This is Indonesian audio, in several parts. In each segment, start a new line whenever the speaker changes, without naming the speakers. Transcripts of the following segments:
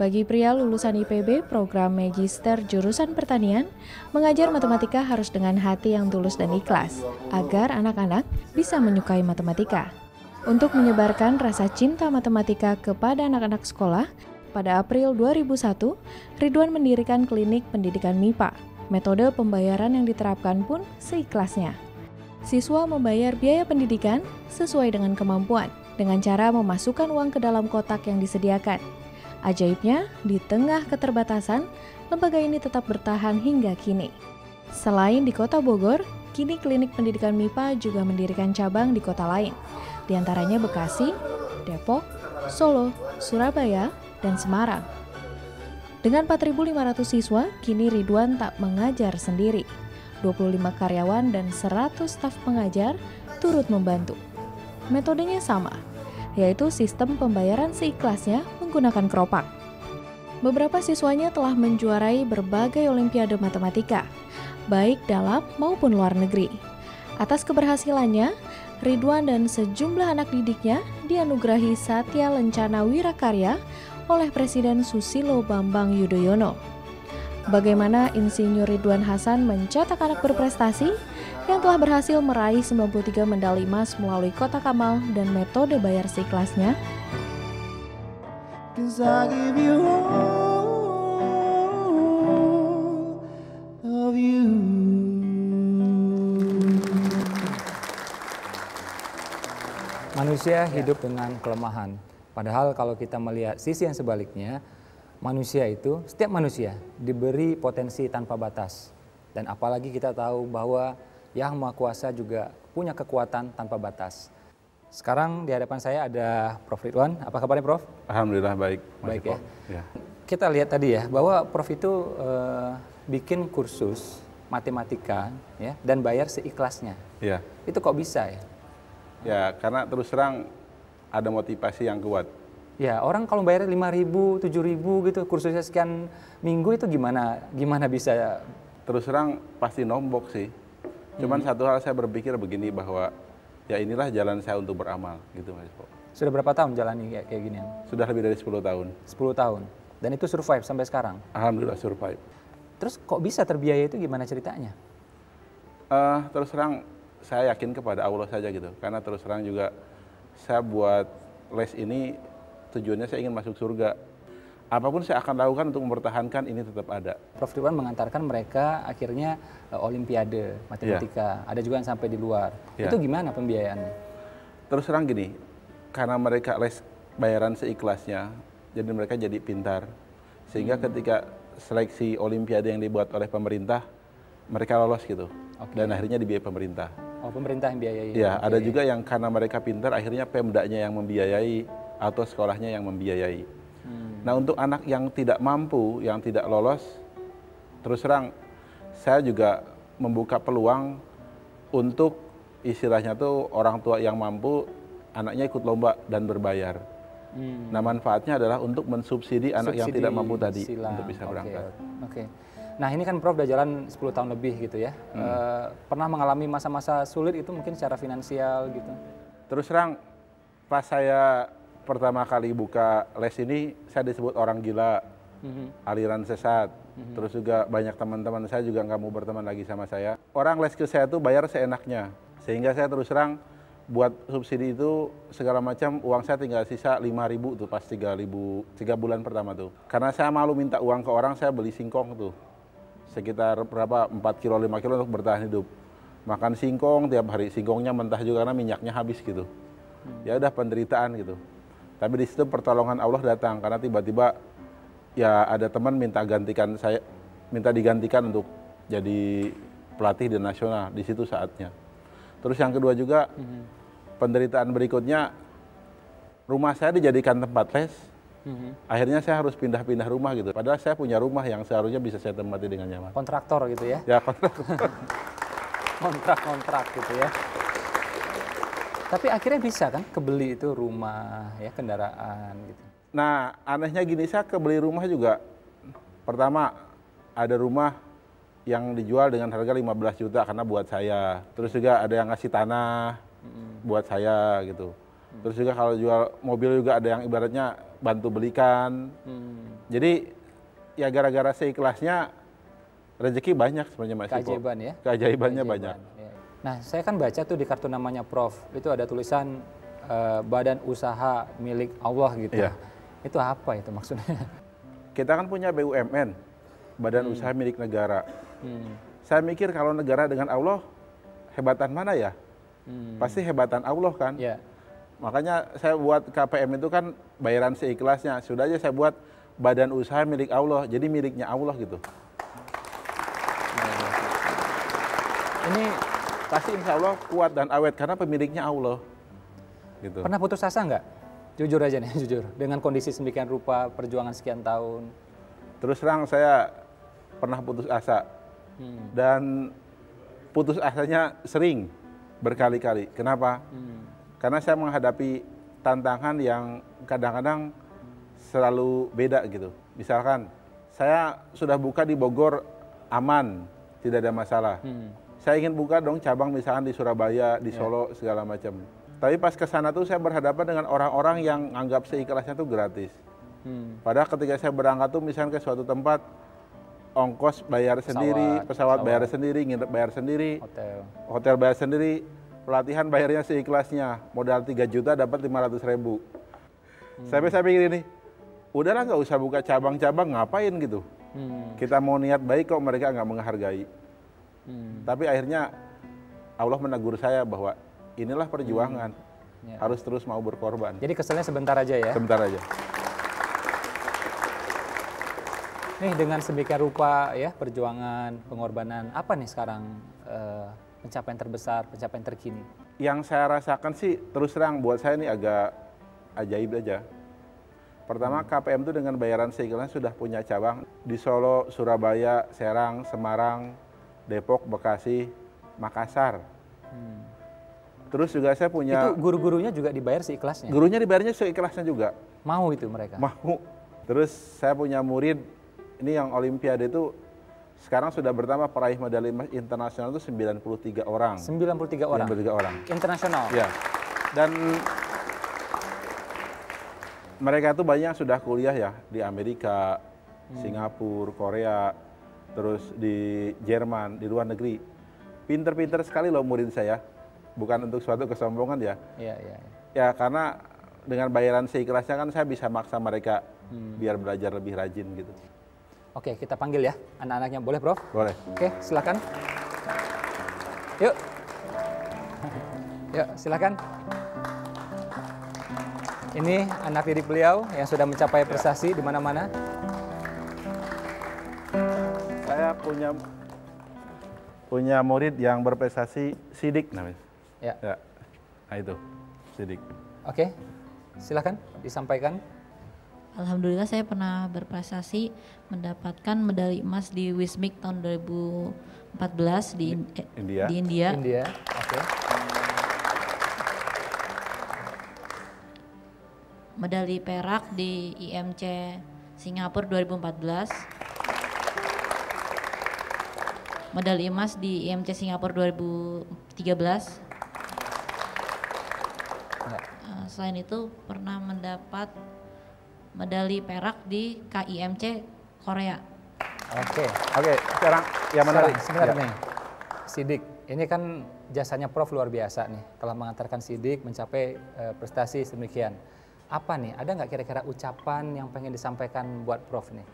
Bagi pria lulusan IPB, program Magister jurusan pertanian, mengajar matematika harus dengan hati yang tulus dan ikhlas, agar anak-anak bisa menyukai matematika. Untuk menyebarkan rasa cinta matematika kepada anak-anak sekolah, pada April 2001, Ridwan mendirikan klinik pendidikan MIPA. Metode pembayaran yang diterapkan pun seikhlasnya. Siswa membayar biaya pendidikan sesuai dengan kemampuan, dengan cara memasukkan uang ke dalam kotak yang disediakan. Ajaibnya, di tengah keterbatasan, lembaga ini tetap bertahan hingga kini. Selain di Kota Bogor, kini klinik pendidikan MIPA juga mendirikan cabang di kota lain, di antaranya Bekasi, Depok, Solo, Surabaya, dan Semarang. Dengan 4.500 siswa, kini Ridwan tak mengajar sendiri. 25 karyawan dan 100 staf pengajar turut membantu. Metodenya sama, yaitu sistem pembayaran seikhlasnya menggunakan keropak. Beberapa siswanya telah menjuarai berbagai olimpiade matematika, baik dalam maupun luar negeri. Atas keberhasilannya, Ridwan dan sejumlah anak didiknya dianugerahi Satya Lencana Wirakarya oleh Presiden Susilo Bambang Yudhoyono. Bagaimana Insinyur Ridwan Hasan mencetak anak berprestasi yang telah berhasil meraih 93 medali emas melalui kotak amal dan metode bayar seikhlasnya?
Manusia hidup dengan kelemahan. Padahal kalau kita melihat sisi yang sebaliknya, manusia itu, setiap manusia diberi potensi tanpa batas. Dan apalagi kita tahu bahwa Yang Maha Kuasa juga punya kekuatan tanpa batas. Sekarang di hadapan saya ada Prof. Ridwan. Apa kabarnya, Prof?
Alhamdulillah baik.
Baik ya. Kita lihat tadi ya, bahwa Prof itu bikin kursus matematika ya, dan bayar seikhlasnya.
Ya.
Itu kok bisa ya?
Ya, karena terus terang ada motivasi yang kuat.
Ya, orang kalau bayar 5.000, 7.000 gitu, kursusnya sekian minggu itu gimana bisa?
Terus terang pasti nombok sih. Cuman satu hal saya berpikir begini bahwa ya inilah jalan saya untuk beramal gitu Mas Po.
Sudah berapa tahun jalani kayak gini?
Sudah lebih dari 10 tahun.
10 tahun. Dan itu survive sampai sekarang?
Alhamdulillah survive.
Terus kok bisa terbiaya itu, gimana ceritanya?
Terus terang saya yakin kepada Allah saja gitu. Karena terus terang juga saya buat les ini tujuannya saya ingin masuk surga. Apapun saya akan lakukan untuk mempertahankan ini tetap ada.
Prof. Ridwan mengantarkan mereka akhirnya olimpiade matematika. Ada juga yang sampai di luar. Itu gimana pembiayaannya?
Terus terang gini, karena mereka les bayaran seikhlasnya, jadi mereka jadi pintar. Sehingga ketika seleksi olimpiade yang dibuat oleh pemerintah, mereka lolos gitu. Dan akhirnya dibiayai pemerintah.
Oh, pemerintah yang biayai?
Ya, ada juga yang karena mereka pintar, akhirnya Pemdanya yang membiayai atau sekolahnya yang membiayai. Nah, untuk anak yang tidak mampu, yang tidak lolos, terus terang saya juga membuka peluang untuk istilahnya tuh orang tua yang mampu, anaknya ikut lomba dan berbayar. Nah, manfaatnya adalah untuk mensubsidi anak yang tidak mampu tadi untuk bisa berangkat.
Oke. Nah, ini kan Prof udah jalan 10 tahun lebih gitu ya. Pernah mengalami masa-masa sulit itu mungkin secara finansial gitu?
Terus terang pas saya pertama kali buka les ini, saya disebut orang gila, aliran sesat. Terus juga banyak teman-teman saya juga nggak mau berteman lagi sama saya. Orang les ke saya tuh bayar seenaknya. Sehingga saya terus terang buat subsidi itu segala macam, uang saya tinggal sisa 5.000 tuh pas 3 bulan pertama tuh. Karena saya malu minta uang ke orang, saya beli singkong tuh. Sekitar berapa, 4 kilo, 5 kilo untuk bertahan hidup. Makan singkong tiap hari, singkongnya mentah juga karena minyaknya habis gitu. Ya udah penderitaan gitu. Tapi di situ pertolongan Allah datang karena tiba-tiba ya ada teman minta digantikan untuk jadi pelatih di nasional, di situ saatnya. Terus yang kedua juga penderitaan berikutnya, rumah saya dijadikan tempat les. Akhirnya saya harus pindah-pindah rumah gitu. Padahal saya punya rumah yang seharusnya bisa saya tempati dengan nyaman.
Kontraktor gitu ya?
Ya, kontraktor.
Kontrak gitu ya. Tapi akhirnya bisa kan kebeli itu rumah, ya kendaraan gitu.
Nah, anehnya gini, saya kebeli rumah juga. Pertama, ada rumah yang dijual dengan harga 15 juta karena buat saya. Terus juga ada yang ngasih tanah buat saya gitu. Terus juga kalau jual mobil juga ada yang ibaratnya bantu belikan. Jadi ya gara-gara seikhlasnya rezeki banyak sebenarnya Mas Sipo.
Keajaiban ya?
Keajaibannya banyak.
Ya. Nah, saya kan baca tuh di kartu namanya Prof, itu ada tulisan badan usaha milik Allah gitu.
Iya.
Itu apa itu maksudnya?
Kita kan punya BUMN, Badan Usaha Milik Negara. Saya mikir kalau negara dengan Allah, hebatan mana ya? Pasti hebatan Allah kan?
Ya.
Makanya saya buat KPM itu kan bayaran seikhlasnya. Sudah aja saya buat badan usaha milik Allah, jadi miliknya Allah gitu. Ini pasti insya Allah kuat dan awet karena pemiliknya Allah. Gitu.
Pernah putus asa nggak? Jujur aja nih, jujur. Dengan kondisi sedemikian rupa, perjuangan sekian tahun.
Terus terang saya pernah putus asa. Dan putus asanya sering, berkali-kali. Kenapa? Karena saya menghadapi tantangan yang kadang-kadang selalu beda gitu. Misalkan, saya sudah buka di Bogor aman, tidak ada masalah. Saya ingin buka dong cabang misalkan di Surabaya, di Solo, segala macam. Tapi pas ke sana tuh saya berhadapan dengan orang-orang yang anggap seikhlasnya tuh gratis. Padahal ketika saya berangkat tuh misalnya ke suatu tempat, ongkos bayar sendiri, pesawat bayar sendiri, nginep bayar sendiri, hotel bayar sendiri, pelatihan bayarnya seikhlasnya, modal 3 juta dapat 500.000. Sampai saya pikir ini, udahlah nggak usah buka cabang-cabang, ngapain gitu. Kita mau niat baik kok mereka nggak menghargai. Tapi akhirnya Allah menegur saya bahwa inilah perjuangan, harus terus mau berkorban.
Jadi keselnya sebentar aja ya?
Sebentar aja.
Nih dengan sedemikian rupa ya perjuangan, pengorbanan, apa nih sekarang pencapaian terbesar, pencapaian terkini?
Yang saya rasakan sih terus terang buat saya ini agak ajaib aja. Pertama KPM itu dengan bayaran seikhlasnya sudah punya cabang di Solo, Surabaya, Serang, Semarang, Depok, Bekasi, Makassar. Terus juga saya punya...
Itu guru-gurunya juga dibayar seikhlasnya?
Gurunya dibayarnya seikhlasnya juga.
Mau itu mereka?
Mau. Terus saya punya murid, ini yang Olimpiade itu sekarang sudah bertambah peraih medali emas internasional itu 93 orang.
93 orang?
93 orang.
Internasional?
Ya. Dan mereka tuh banyak sudah kuliah ya di Amerika, Singapura, Korea, terus di Jerman, di luar negeri. Pinter-pinter sekali loh murid saya. Bukan untuk suatu kesombongan ya.
Iya.
Ya karena dengan bayaran seikhlasnya kan saya bisa maksa mereka biar belajar lebih rajin gitu.
Oke, kita panggil ya anak-anaknya. Boleh, Prof?
Boleh.
Oke, silakan. Yuk. Yuk, silakan. Ini anak didik beliau yang sudah mencapai prestasi di mana-mana.
Saya punya murid yang berprestasi, Sidik namanya.
Ya.
Nah itu, Sidik.
Oke, silakan disampaikan.
Alhamdulillah saya pernah berprestasi mendapatkan medali emas di Wismik tahun 2014 di India.
India, oke.
Medali perak di IMC Singapura 2014. Medali emas di IMC Singapura 2013. Selain itu pernah mendapat medali perak di KIMC Korea.
Oke.
Sekarang yang menarik.
Sebentar nih, Sidik. Ini kan jasanya Prof luar biasa nih, telah mengantarkan Sidik mencapai prestasi sedemikian. Apa nih? Ada nggak kira-kira ucapan yang pengen disampaikan buat Prof nih?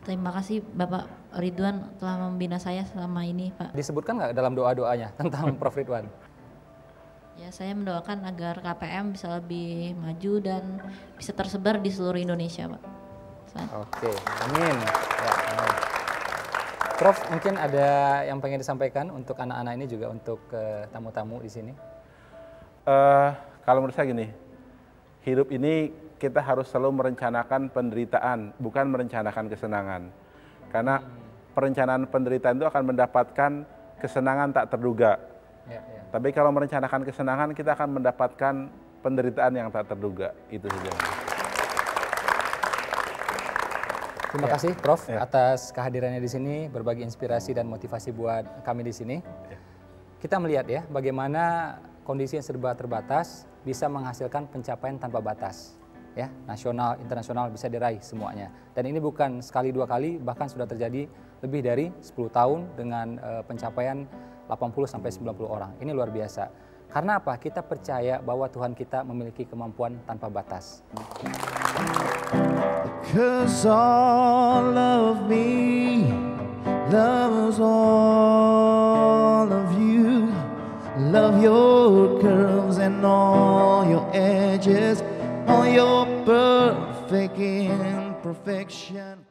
Terima kasih Bapak Ridwan telah membina saya selama ini, Pak.
Disebutkan nggak dalam doa-doanya tentang Prof Ridwan?
Ya, saya mendoakan agar KPM bisa lebih maju dan bisa tersebar di seluruh Indonesia, Pak.
Oke, amin. Ya, amin. Prof, mungkin ada yang pengen disampaikan untuk anak-anak ini juga untuk tamu-tamu di sini?
Kalau menurut saya gini, hidup ini kita harus selalu merencanakan penderitaan, bukan merencanakan kesenangan. Karena perencanaan penderitaan itu akan mendapatkan kesenangan tak terduga.
Ya.
Tapi kalau merencanakan kesenangan, kita akan mendapatkan penderitaan yang tak terduga. Itu saja.
Terima kasih, Prof, atas kehadirannya di sini, berbagi inspirasi dan motivasi buat kami di sini. Kita melihat ya, bagaimana kondisi yang serba terbatas bisa menghasilkan pencapaian tanpa batas. Ya, nasional, internasional bisa diraih semuanya. Dan ini bukan sekali dua kali, bahkan sudah terjadi lebih dari 10 tahun dengan pencapaian 80 sampai 90 orang. Ini luar biasa. Karena apa? Kita percaya bahwa Tuhan kita memiliki kemampuan tanpa batas.
Because all of me loves all of you. Love your curves and all your edges, all your perfect imperfection.